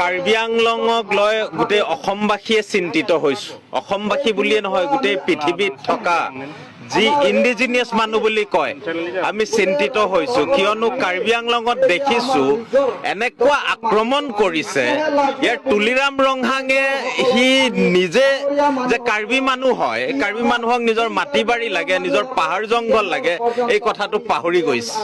কাৰ্বি আংলঙক লৈ গোটেই অসমবাসীয়ে চিন্তিত হৈছো। অসমবাসী বুলিয়ে নহয়, গোটেই পৃথিৱীত থকা যি ইণ্ডিজিনিয়াছ মানুহ বুলি কয় আমি চিন্তিত হৈছো। কিয়নো কাৰ্বি আংলঙত দেখিছো এনেকুৱা আক্ৰমণ কৰিছে। ইয়াৰ তুলিৰাম ৰংহাঙে সি নিজে যে কাৰ্বি মানুহ হয়, কাৰ্বি মানুহক নিজৰ মাটি বাৰী লাগে, নিজৰ পাহাৰ জংঘল লাগে, এই কথাটো পাহৰি গৈছে।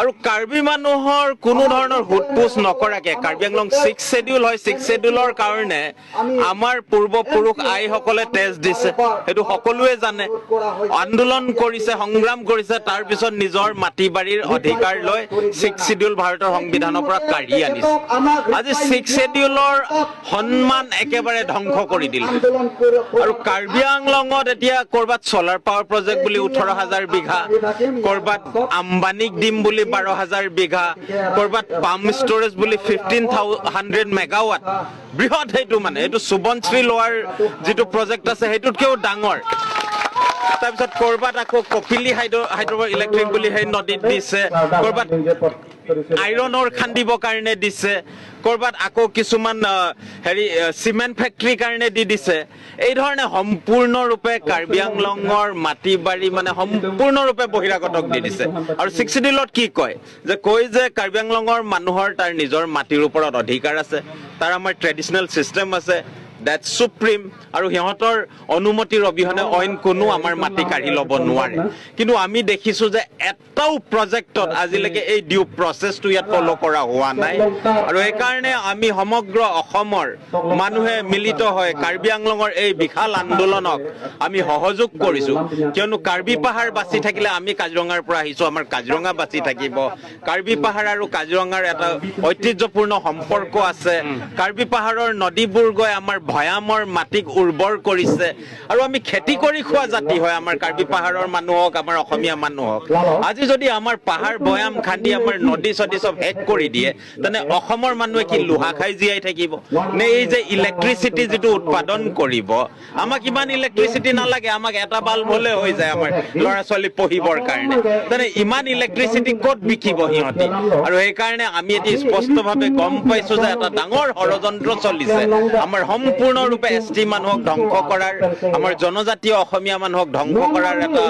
আৰু কাৰ্বি মানুহৰ কোনো ধৰণৰ হুটপোচ নকৰাকে কাৰ্বি আংলং 6 শেডিউল হয়। 6 শেডিউলৰ কাৰণে আমাৰ পূৰ্বপুৰুষ আইসকলে তেজ দিছে, সেইটো সকলোৱে জানে। আন্দোলন কৰিছে, সংগ্ৰাম কৰিছে, তাৰ পিছত নিজৰ মাটি বাৰীৰ অধিকাৰ লৈ 6 শেডিউল ভাৰতৰ সংবিধানৰ পৰা কাঢ়ি আনিছে। আজি 6 শেডিউলৰ সন্মান একেবাৰে ধ্বংস কৰি দিলে। আৰু কাৰ্বি আংলঙত এতিয়া কৰবাত চলাৰ পাৱাৰ প্ৰজেক্ট বুলি 18,000 বিঘা, কৰবাত আম্বানী দিম বুলি 12,000 বিঘা, কৰবাত পাম্প ষ্টৰেজ বুলি 1500 মেগাৱাট। বৃহৎ সেইটো মানে, এইটো সুবনশ্ৰী লোৱাৰ যিটো প্ৰজেক্ট আছে সেইটোতকেও ডাঙৰ। তাৰপিছত কৰবাত আকৌ কপিলি হাইড্ৰ ইলেক্ট্ৰিক বুলি সেই নদীত দিছে, কৰবাত আইৰন অৰ খান্দিবৰ কাৰণে দিছে, কৰবাত আকৌ কিছুমান চিমেণ্ট ফেক্টৰীৰ কাৰণে দি দিছে। এই ধৰণে সম্পূৰ্ণৰূপে কাৰ্বি আংলঙৰ মাটি বাৰী মানে সম্পূৰ্ণৰূপে বহিৰাগতক দি দিছে। আৰু 6 শেডিউলত কি কয় যে কাৰ্বি আংলঙৰ মানুহৰ তাৰ নিজৰ মাটিৰ ওপৰত অধিকাৰ আছে, তাৰ আমাৰ ট্ৰেডিচনেল চিষ্টেম আছে, that's supreme, আৰু সিহঁতৰ অনুমতিৰ অবিহনে অইন কোনো আমাৰ মাটি কাঢ়ি ল'ব নোৱাৰে। কিন্তু আমি দেখিছো যে এটাও প্ৰজেক্টত আজিলৈকে এই ডিউ প্ৰচেছটো ইয়াত ফ'ল' কৰা হোৱা নাই। আৰু সেইকাৰণে আমি সমগ্ৰ অসমৰ মানুহে মিলিত হৈ কাৰ্বি আংলঙৰ এই বিশাল আন্দোলনক আমি সহযোগ কৰিছো। কিয়নো কাৰ্বি পাহাৰ বাচি থাকিলে, আমি কাজিৰঙাৰ পৰা আহিছো, আমাৰ কাজিৰঙা বাচি থাকিব। কাৰ্বি পাহাৰ আৰু কাজিৰঙাৰ এটা ঐতিহ্যপূৰ্ণ সম্পৰ্ক আছে। কাৰ্বি পাহাৰৰ নদীবোৰ গৈ আমাৰ ভৈয়ামৰ মাটিক উৰ্বৰ কৰিছে। আৰু আমি খেতি কৰি খোৱা জাতি হয় আমাৰ কাৰ্বি পাহাৰৰ মানুহ হওক, আমাৰ অসমীয়া মানুহ হওক। আজি যদি আমাৰ পাহাৰ ভৈয়াম খান্দি আমাৰ নদী চদী চব শেষ কৰি দিয়ে, তেনে অসমৰ মানুহে কি লোহা খাই জীয়াই থাকিব নে? এই যে ইলেক্ট্ৰিচিটি যিটো উৎপাদন কৰিব, আমাক ইমান ইলেক্ট্ৰিচিটি নালাগে, আমাক এটা বাল্ব হলে হৈ যায় আমাৰ ল'ৰা ছোৱালী পঢ়িবৰ কাৰণে। তেনে ইমান ইলেক্ট্ৰিচিটি ক'ত বিকিব সিহঁতি? আৰু সেইকাৰণে আমি এতিয়া স্পষ্টভাৱে গম পাইছো যে এটা ডাঙৰ ষড়যন্ত্ৰ চলিছে আমাৰ সম্পূৰ্ণৰূপে এছটি মানুহক ধ্বংস কৰাৰ, আমাৰ জনজাতীয় অসমীয়া মানুহক ধ্বংস কৰাৰ এটা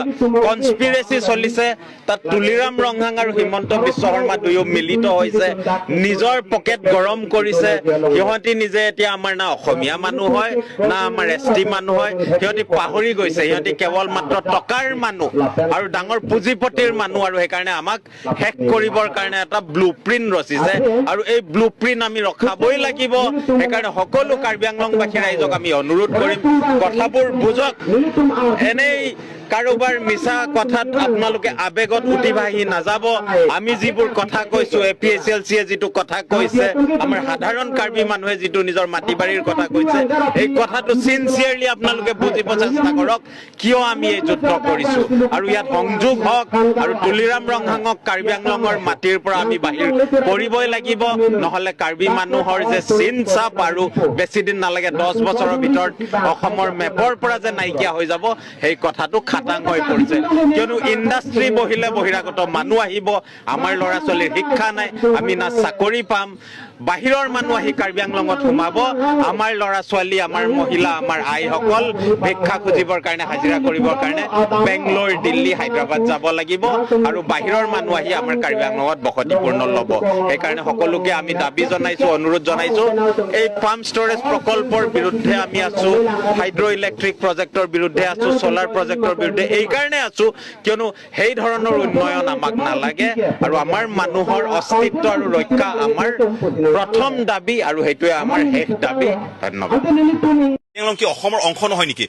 কনস্পিৰেচি চলিছে। তাত তুলিৰাম ৰংহাং আৰু হিমন্ত বিশ্ব শৰ্মা দুয়ো মিলিত হৈছে, নিজৰ পকেট গৰম কৰিছে। সিহঁতি নিজে এতিয়া আমাৰ না অসমীয়া মানুহ হয়, না আমাৰ এছটি মানুহ হয়। সিহঁতি পাহৰি গৈছে সিহঁতি কেৱল মাত্ৰ টকাৰ মানুহ আৰু ডাঙৰ পুঁজিপতিৰ মানুহ। আৰু সেইকাৰণে আমাক শেষ কৰিবৰ কাৰণে এটা ব্লু প্ৰিণ্ট ৰচিছে, আৰু এই ব্লু প্ৰিণ্ট আমি ৰখাবই লাগিব। সেইকাৰণে সকলো কাৰ্বি আংলংবাসী ৰাইজক আমি অনুৰোধ কৰিম, কথাবোৰ বুজক। এনেই কাৰোবাৰ মিছা কথাত আপোনালোকে আবেগত উঠি ভাহি নাযাব। আমি যিবোৰ কথা কৈছো, APSLC-য়ে যিটো কথা কৈছে, আমাৰ সাধাৰণ কাৰ্বি মানুহে যিটো নিজৰ মাটি বাৰীৰ কথা কৈছে, এই কথাটো চিনচিয়াৰলি আপোনালোকে বুজিব চেষ্টা কৰক, কিয় আমি এই যুদ্ধ কৰিছো। আৰু ইয়াত সংযোগ হওক, আৰু তুলিৰাম ৰংহাঙক কাৰ্বি আংলঙৰ মাটিৰ পৰা আমি বাহিৰ কৰিবই লাগিব। নহলে কাৰ্বি মানুহৰ যে চিন চাপ আৰু বেছি দিন নালাগে, 10 বছৰৰ ভিতৰত অসমৰ মেপৰ পৰা যে নাইকিয়া হৈ যাব, সেই কথাটো খাটাং হৈ পৰিছে। কিয়নো ইণ্ডাষ্ট্ৰী বহিলে বহিৰাগত মানুহ আহিব, আমাৰ ল'ৰা ছোৱালীৰ শিক্ষা নাই, আমি না চাকৰি পাম। বাহিৰৰ মানুহ আহি কাৰ্বি আংলঙত সোমাব, আমাৰ ল'ৰা ছোৱালী, আমাৰ মহিলা, আমাৰ আইসকল ভিক্ষা খুজিবৰ কাৰণে, হাজিৰা কৰিবৰ কাৰণে বেংগলোৰ, দিল্লী, হায়দৰাবাদ যাব লাগিব। আৰু বাহিৰৰ মানুহ আহি আমাৰ কাৰ্বি আংলঙত বসতিপূৰ্ণ ল'ব। সেইকাৰণে সকলোকে আমি দাবী জনাইছো, অনুৰোধ জনাইছো, এই পাম্প ষ্টৰেজ প্ৰকল্পৰ বিৰুদ্ধে আমি আছো, হাইড্ৰ ইলেক্ট্ৰিক প্ৰজেক্টৰ বিৰুদ্ধে আছো, চলাৰ প্ৰজেক্টৰ বিৰুদ্ধে এই কাৰণে আছো কিয়নো সেই ধৰণৰ উন্নয়ন আমাক নালাগে। আৰু আমাৰ মানুহৰ অস্তিত্ব আৰু ৰক্ষা আমাৰ প্ৰথম দাবী, আৰু সেইটোৱে আমাৰ শেষ দাবী। ধন্যবাদ। কাৰ্বি আংলং কি অসমৰ অংশ নহয় নেকি?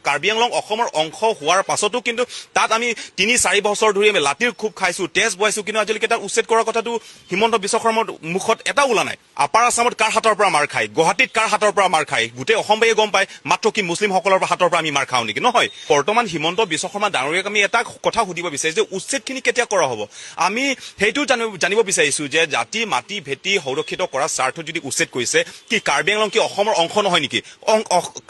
কাৰ্বি আংলং অসমৰ অংশ হোৱাৰ পাছতো কিন্তু তাত আমি 3-4 বছৰ ধৰি আমি লাঠিৰ খুব খাইছো, তেজ বহাইছো, কিন্তু আজিলৈকে তাত উচ্ছেদ কৰাৰ কথাটো হিমন্ত বিশ্ব শৰ্মাৰ মুখত এটা ওলা নাই। আপাৰ আছামত কাৰ হাতৰ পৰা মাৰ খায়, গুৱাহাটীত কাৰ হাতৰ পৰা মাৰ খায়, গোটেই অসমবাসীয়ে গম পায়। মাত্ৰ কি মুছলিমসকলৰ হাতৰ পৰা আমি মাৰ খাওঁ নেকি? নহয়। বৰ্তমান হিমন্ত বিশ্ব শৰ্মা ডাঙৰীয়াক আমি এটা কথা সুধিব বিচাৰিছো যে উচ্ছেদখিনি কেতিয়া কৰা হ'ব? আমি সেইটো জানিব বিচাৰিছো যে জাতি মাটি ভেটি সুৰক্ষিত কৰাৰ স্বাৰ্থত যদি উচ্ছেদ কৰিছে, কি কাৰ্বি আংলং কি অসমৰ অংশ নহয় নেকি?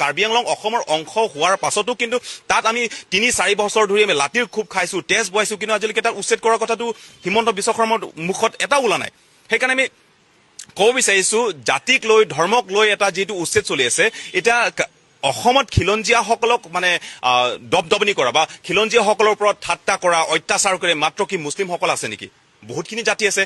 কাৰ্বি আংলং অসমৰ অংশ হোৱাৰ পাছতো কিন্তু তাত আমি 3-4 বছৰ ধৰি আমি লাঠিৰ খুব খাইছো, তেজ বহাইছো, কিন্তু আজিলৈকে তাত উচ্ছেদ কৰাৰ কথাটো হিমন্ত বিশ্ব শৰ্মাৰ মুখত এটা ওলা নাই। সেইকাৰণে আমি ক'ব বিচাৰিছো জাতিক লৈ ধৰ্মক লৈ এটা যিটো উচ্ছেদ চলি আছে এতিয়া অসমত খিলঞ্জীয়াসকলক মানে দবদবনি কৰা বা খিলঞ্জীয়াসকলৰ ওপৰত ঠাট্টা কৰা অত্যাচাৰ কৰে মাত্ৰ কি মুছলিমসকল আছে নেকি বহুতখিনি জাতি আছে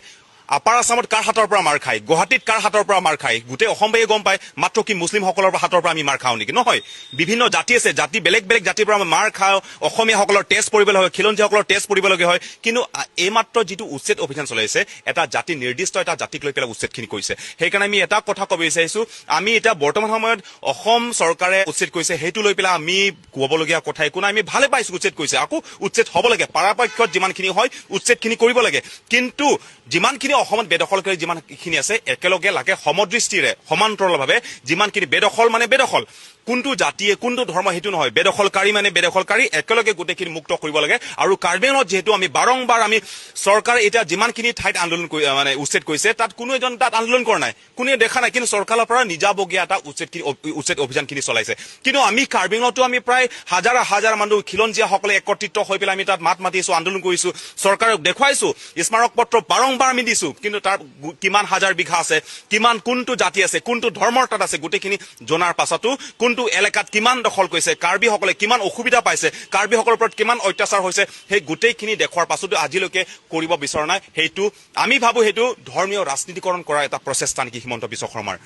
আপাৰ আসামত কাৰ হাতৰ পৰা মাৰ খায় গুৱাহাটীত কাৰ হাতৰ পৰা মাৰ খায় গোটেই অসমবাসীয়ে গম পায় মাত্ৰ কি মুছলিমসকলৰ হাতৰ পৰা আমি মাৰ খাওঁ নেকি নহয় বিভিন্ন জাতি আছে জাতি বেলেগ বেলেগ জাতিৰ পৰা মাৰ খাওঁ অসমীয়াসকলৰ টেষ্ট পৰিবলৈ হয় খিলঞ্জীয়াসকলৰ টেষ্ট পৰিবলগীয়া হয় কিন্তু এইমাত্ৰ যিটো উচ্ছেদ অভিযান চলাইছে এটা জাতি নিৰ্দিষ্ট এটা জাতিক লৈ পেলাই উচ্ছেদখিনি কৰিছে সেইকাৰণে আমি এটা কথা ক'ব বিচাৰিছো আমি এতিয়া বৰ্তমান সময়ত অসম চৰকাৰে উচ্ছেদ কৰিছে সেইটো লৈ পেলাই আমি ক'বলগীয়া কথা একো নাই আমি ভালে পাইছো উচ্ছেদ কৰিছে আকৌ উচ্ছেদ হ'ব লাগে পৰাপক্ষত যিমানখিনি হয় উচ্ছেদখিনি কৰিব লাগে কিন্তু যিমানখিনি অসমত বেদখলকাৰী যিমানখিনি আছে একেলগে লাগে সমদৃষ্টিৰে সমান্তৰালভাৱে যিমানখিনি বেদখল মানে বেদখল কোনটো জাতিয়ে কোনটো ধৰ্ম সেইটো নহয় বেদখলকাৰী মানে বেদখলকাৰী একেলগে গোটেইখিনি মুক্ত কৰিব লাগে আৰু কাৰ্বি আংলঙত যিহেতু আমি বাৰংবাৰ আমি চৰকাৰে এতিয়া যিমানখিনি ঠাইত আন্দোলন মানে উচ্ছেদ কৰিছে তাত কোনো এজন তাত আন্দোলন কৰা নাই কোনে দেখা নাই কিন্তু চৰকাৰৰ পৰা নিজাবগীয়া এটা উচ্ছেদ অভিযানখিনি চলাইছে কিন্তু আমি কাৰ্বি আংলঙতো আমি প্ৰায় হাজাৰ হাজাৰ মানুহ খিলঞ্জীয়াসকলে একত্ৰিত হৈ পেলাই আমি তাত মাত মাতিছো আন্দোলন কৰিছো চৰকাৰক দেখুৱাইছো স্মাৰক পত্ৰ বাৰংবাৰ আমি দিছো কিন্তু তাৰ কিমান হাজাৰ বিঘা আছে কিমান কোনটো জাতি আছে কোনটো ধৰ্মৰ তাত আছে গোটেইখিনি জনাৰ পাছতো কোনটো এলেকাত কিমান দখল কৰিছে কাৰ্বিসকলে কিমান অসুবিধা পাইছে কাৰ্বিসকলৰ ওপৰত কিমান অত্যাচাৰ হৈছে সেই গোটেইখিনি দেখুৱাৰ পাছতো আজিলৈকে কৰিব বিচৰা নাই সেইটো আমি ভাবো সেইটো ধৰ্মীয় ৰাজনীতিকৰণ কৰা এটা প্ৰচেষ্টা নেকি হিমন্ত বিশ্ব শৰ্মাৰ